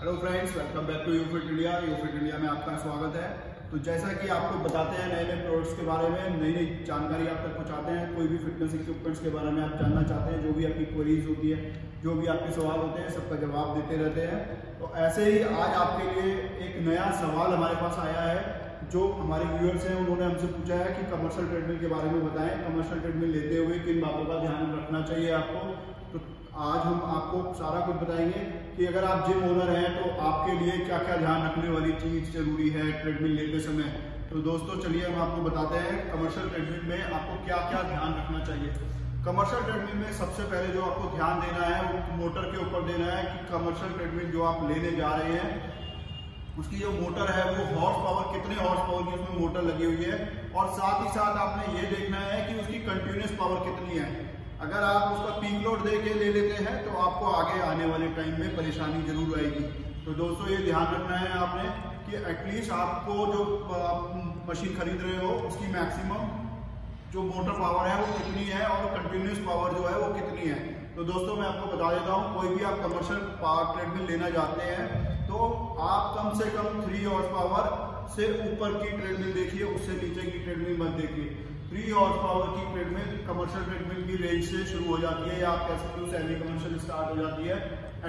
Hello friends, welcome back to UFit India. UFit India में आपका स्वागत है। तो जैसा कि आपको बताते हैं नए नए प्रोडक्ट्स के बारे में, नई नई जानकारी आप तक पहुंचाते हैं। कोई भी फिटनेस इक्विपमेंट्स के बारे में आप जानना चाहते हैं, जो भी आपकी क्वेरीज होती है, जो भी आपके सवाल होते हैं, सबका जवाब देते रहते हैं। तो ऐसे ही आज आपके लिए एक नया सवाल हमारे पास आया है। जो हमारे व्यूअर्स हैं उन्होंने हमसे पूछा है कि कमर्शियल ट्रेडमिल के बारे में बताएं, कमर्शियल ट्रेडमिल लेते हुए किन बातों का ध्यान रखना चाहिए आपको। तो आज हम आपको सारा कुछ बताएंगे कि अगर आप जिम ओनर हैं तो आपके लिए क्या क्या ध्यान रखने वाली चीज जरूरी है ट्रेडमिल लेते समय। तो दोस्तों चलिए हम आपको बताते हैं कमर्शियल ट्रेडमिल में आपको क्या क्या ध्यान रखना चाहिए। कमर्शियल ट्रेडमिल में सबसे पहले जो आपको ध्यान देना है वो मोटर के ऊपर देना है कि कमर्शियल ट्रेडमिल जो आप लेने जा रहे हैं उसकी जो मोटर है वो हॉर्स पावर, कितने हॉर्स पावर की उसमें मोटर लगी हुई है, और साथ ही साथ आपने ये देखना है कि उसकी कंटिन्यूस पावर कितनी है। अगर आप उसका पीक लोड दे के ले लेते हैं तो आपको आगे आने वाले टाइम में परेशानी जरूर आएगी। तो दोस्तों ये ध्यान रखना है आपने कि एटलीस्ट आपको जो मशीन खरीद रहे हो उसकी मैक्सिमम जो मोटर पावर है वो कितनी है और कंटिन्यूस पावर जो है वो कितनी है। तो दोस्तों मैं आपको बता देता हूँ, कोई भी आप कमर्शियल ट्रेडमिल लेना चाहते हैं तो आप कम से कम 3 हॉर्स पावर से ऊपर की ट्रेडमिल देखिए, उससे नीचे की ट्रेडमिल मत देखिए। 3 हॉर्स पावर की ट्रेडमिल कमर्शियल ट्रेडमिल की रेंज से शुरू हो जाती है, या आप कह सकते हो सेमी कमर्शियल स्टार्ट हो जाती है।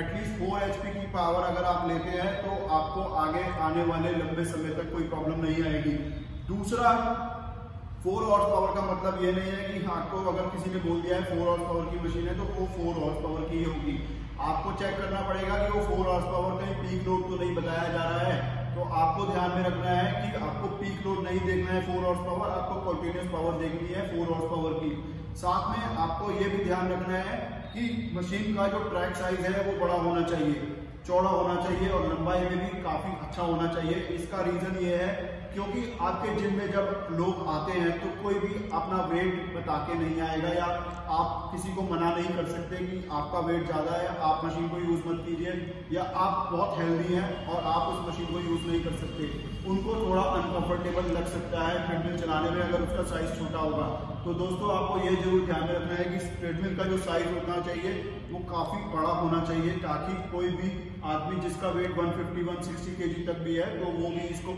एटलीस्ट 4 HP की पावर अगर आप लेते हैं तो आपको आगे आने वाले लंबे समय तक कोई प्रॉब्लम नहीं आएगी। दूसरा, 4 हॉर्स पावर का मतलब ये नहीं है कि आपको अगर किसी ने बोल दिया है 4 हॉर्स पावर की मशीन है तो वो 4 हॉर्स पावर की होगी। आपको चेक करना पड़ेगा कि वो 4 हॉर्स पावर का पीक लोड तो नहीं बताया जा रहा है। तो आपको ध्यान में रखना है कि आपको पीक लोड नहीं देखना है 4 हॉर्स पावर, आपको कंटिन्यूस पावर देखनी है 4 हॉर्स पावर की। साथ में आपको ये भी ध्यान रखना है कि मशीन का जो ट्रैक साइज है वो बड़ा होना चाहिए, चौड़ा होना चाहिए और लंबाई में भी काफी अच्छा होना चाहिए। इसका रीजन ये है क्योंकि आपके जिम में जब लोग आते हैं तो कोई भी अपना वेट बता के नहीं आएगा, या आप किसी को मना नहीं कर सकते कि आपका वेट ज्यादा है, आप मशीन को यूज मत कीजिए, या आप बहुत हेल्दी हैं और आप उस मशीन को यूज नहीं कर सकते। उनको थोड़ा अनकंफर्टेबल लग सकता है ट्रेडमिल चलाने में अगर उसका साइज छोटा होगा। तो दोस्तों आपको ये जरूर ध्यान में रखना है कि ट्रेडमिल का जो साइज होना चाहिए वो काफी बड़ा होना चाहिए, ताकि कोई भी आदमी जिसका वेट 150-160 kg तक भी है तो वो भी इसको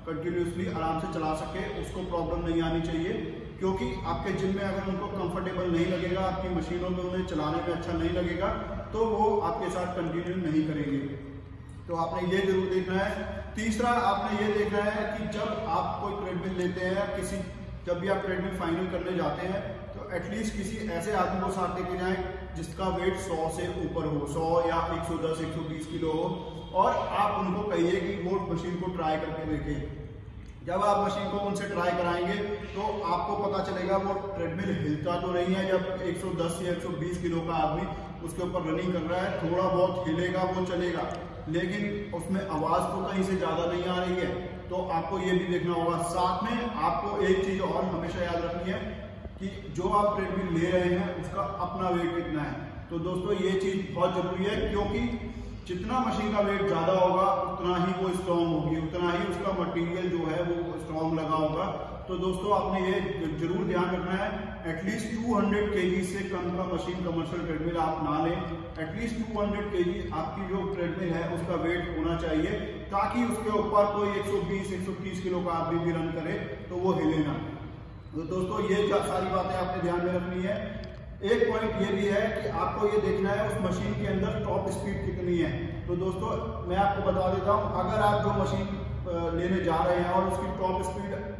कंटिन्यूसली आराम से चला सके, उसको प्रॉब्लम नहीं आनी चाहिए। क्योंकि आपके जिम में अगर उनको कंफर्टेबल नहीं लगेगा, आपकी मशीनों में उन्हें चलाने में अच्छा नहीं लगेगा, तो वो आपके साथ कंटिन्यू नहीं करेंगे। तो आपने ये जरूर देखना है। तीसरा, आपने ये देखना है कि जब आप कोई ट्रेडमिल लेते हैं, जब भी आप ट्रेडमिल फाइनल करने जाते हैं तो एटलीस्ट किसी ऐसे आदमी को साथ लेके जाएं जिसका वेट 100 से ऊपर हो, 100 या 110-120 किलो हो, और आप उनको कहिए कि वो मशीन को ट्राई करके देखें। जब आप मशीन को उनसे ट्राई कराएंगे तो आपको पता चलेगा वो ट्रेडमिल हिलता तो नहीं है। जब 110 या 120 किलो का आदमी उसके ऊपर रनिंग कर रहा है, थोड़ा बहुत हिलेगा, वो चलेगा, लेकिन उसमें आवाज तो कहीं से ज्यादा नहीं आ रही है। तो आपको ये भी देखना होगा। साथ में आपको एक चीज और हमेशा याद रखनी है कि जो आप ट्रेडमिल ले रहे हैं उसका अपना वेट कितना है। तो दोस्तों ये चीज बहुत जरूरी है, क्योंकि जितना मशीन का वेट ज्यादा होगा उतना ही वो स्ट्रॉन्ग होगी, उतना ही उसका मटेरियल जो है वो स्ट्रॉन्ग लगा होगा। तो दोस्तों आपने ये जरूर ध्यान रखना है, एटलीस्ट 200 kg से कम का मशीन कमर्शियल ट्रेडमिल आप ना लें। एटलीस्ट 200 kg आपकी जो ट्रेडमिल है उसका वेट होना चाहिए, ताकि उसके ऊपर कोई 120-130 किलो का आदमी भी रन करे तो वो हिले ना। तो दोस्तों ये सारी बातें आपने ध्यान में रखनी है। एक पॉइंट ये भी है कि आपको ये देखना है उस मशीन के अंदर टॉप स्पीड कितनी है। तो दोस्तों मैं आपको बता देता हूँ, अगर आप जो मशीन लेने जा रहे हैं और उसकी टॉप स्पीड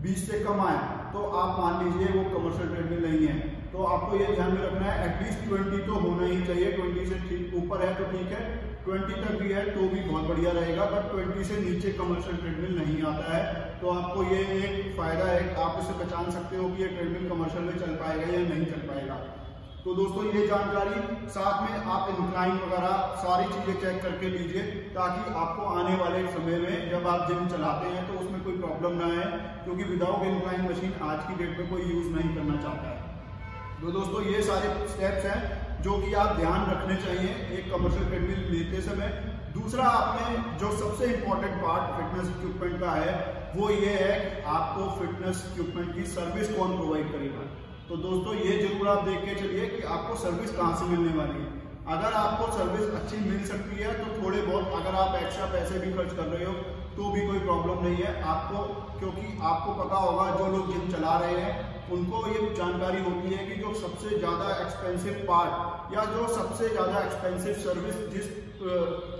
20 से कम आए तो आप मान लीजिए वो कमर्शियल ट्रेडमिल नहीं है। तो आपको ये ध्यान में रखना है एटलीस्ट 20 तो होना ही चाहिए। 20 से ठीक ऊपर है तो ठीक है, 20 तक भी है तो भी बहुत बढ़िया रहेगा, बट 20 से नीचे कमर्शियल ट्रेडमिल नहीं आता है। तो आपको ये एक फायदा है, आप इसे पहचान सकते हो कि ये ट्रेडमिल कमर्शियल में चल पाएगा या नहीं चल पाएगा। तो दोस्तों ये जानकारी, साथ में आप इंक्लाइन वगैरह सारी चीजें चेक करके लीजिए, ताकि आपको आने वाले समय में जब आप जिम चलाते हैं तो उसमें कोई प्रॉब्लम ना आए, क्योंकि विदाउट इंक्लाइन मशीन आज की डेट में कोई यूज नहीं करना चाहता है। तो दोस्तों ये सारे स्टेप्स हैं जो कि आप ध्यान रखने चाहिए एक कमर्शियल ट्रेडमिल लेते समय। दूसरा, आपने जो सबसे इंपॉर्टेंट पार्ट फिटनेस इक्विपमेंट का है वो ये है कि आपको फिटनेस इक्विपमेंट की सर्विस कौन प्रोवाइड करेगा। तो दोस्तों ये जरूर आप देख के चलिए कि आपको सर्विस कहाँ से मिलने वाली है। अगर आपको सर्विस अच्छी मिल सकती है तो थोड़े बहुत अगर आप एक्स्ट्रा पैसे भी खर्च कर रहे हो तो भी कोई प्रॉब्लम नहीं है आपको, क्योंकि आपको पता होगा जो लोग जिम चला रहे हैं उनको ये जानकारी होती है कि जो सबसे ज़्यादा एक्सपेंसिव पार्ट या जो सबसे ज़्यादा एक्सपेंसिव सर्विस जिस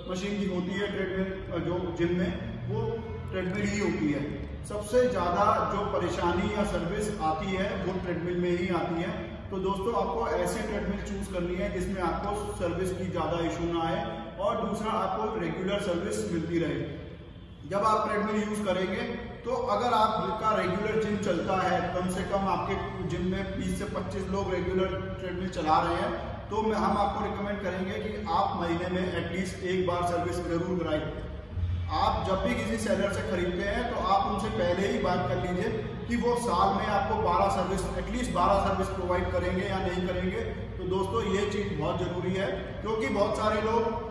मशीन की होती है ट्रेडमिल जो जिम में, वो ट्रेडमिल ही होती है। सबसे ज़्यादा जो परेशानी या सर्विस आती है वो ट्रेडमिल में ही आती है। तो दोस्तों आपको ऐसी ट्रेडमिल चूज करनी है जिसमें आपको सर्विस की ज़्यादा इशू ना आए और दूसरा आपको रेगुलर सर्विस मिलती रहे। जब आप ट्रेडमिल यूज करेंगे तो अगर आपका रेगुलर जिम चलता है, कम से कम आपके जिम में 20 से 25 लोग रेगुलर ट्रेडमिल चला रहे हैं, तो हम आपको रिकमेंड करेंगे कि आप महीने में एटलीस्ट एक बार सर्विस जरूर कराइए। आप जब भी किसी सेलर से खरीदते हैं तो आप उनसे पहले ही बात कर लीजिए कि वो साल में आपको 12 सर्विस एटलीस्ट 12 सर्विस प्रोवाइड करेंगे या नहीं करेंगे। तो दोस्तों ये चीज़ बहुत ज़रूरी है, क्योंकि बहुत सारे लोग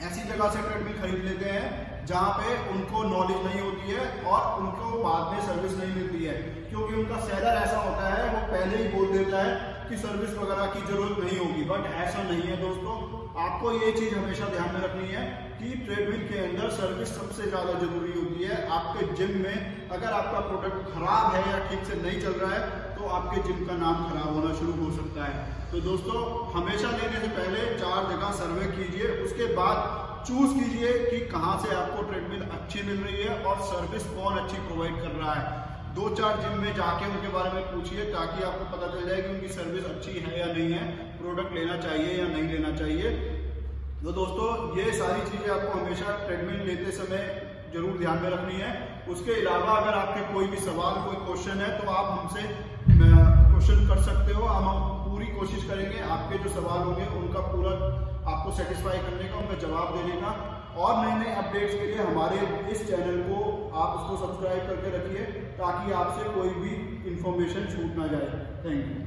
ऐसी जगह से ट्रेडमिल खरीद लेते हैं जहाँ पे उनको नॉलेज नहीं होती है और उनको बाद में सर्विस नहीं मिलती है, क्योंकि उनका सेलर ऐसा होता है वो पहले ही बोल देता है कि सर्विस वगैरह की जरूरत नहीं होगी। बट ऐसा नहीं है दोस्तों, आपको ये चीज़ हमेशा ध्यान में रखनी है कि ट्रेडमिल के अंदर सर्विस सबसे ज़्यादा जरूरी होती है। आपके जिम में अगर आपका प्रोडक्ट खराब है या ठीक से नहीं चल रहा है तो आपके जिम का नाम खराब होना शुरू हो सकता है। तो दोस्तों हमेशा लेने से पहले 4 जगह सर्वे कीजिए, उसके बाद चूज कीजिए कि कहाँ से आपको ट्रेडमिल अच्छी मिल रही है और सर्विस कौन अच्छी प्रोवाइड कर रहा है। 2-4 जिम में जाके उनके बारे में पूछिए ताकि आपको पता चल जाए कि उनकी सर्विस अच्छी है या नहीं है, प्रोडक्ट लेना चाहिए या नहीं लेना चाहिए। तो दोस्तों ये सारी चीज़ें आपको हमेशा ट्रेडमिल लेते समय जरूर ध्यान में रखनी है। उसके अलावा अगर आपके कोई भी सवाल, कोई क्वेश्चन है तो आप हमसे क्वेश्चन कर सकते हो। हम पूरी कोशिश करेंगे आपके जो सवाल होंगे उनका पूरा आपको सेटिस्फाई करने का, उनका जवाब देने का। और नए नए अपडेट्स के लिए हमारे इस चैनल को आप उसको सब्सक्राइब करके रखिए ताकि आपसे कोई भी इंफॉर्मेशन छूट ना जाए। Thank you.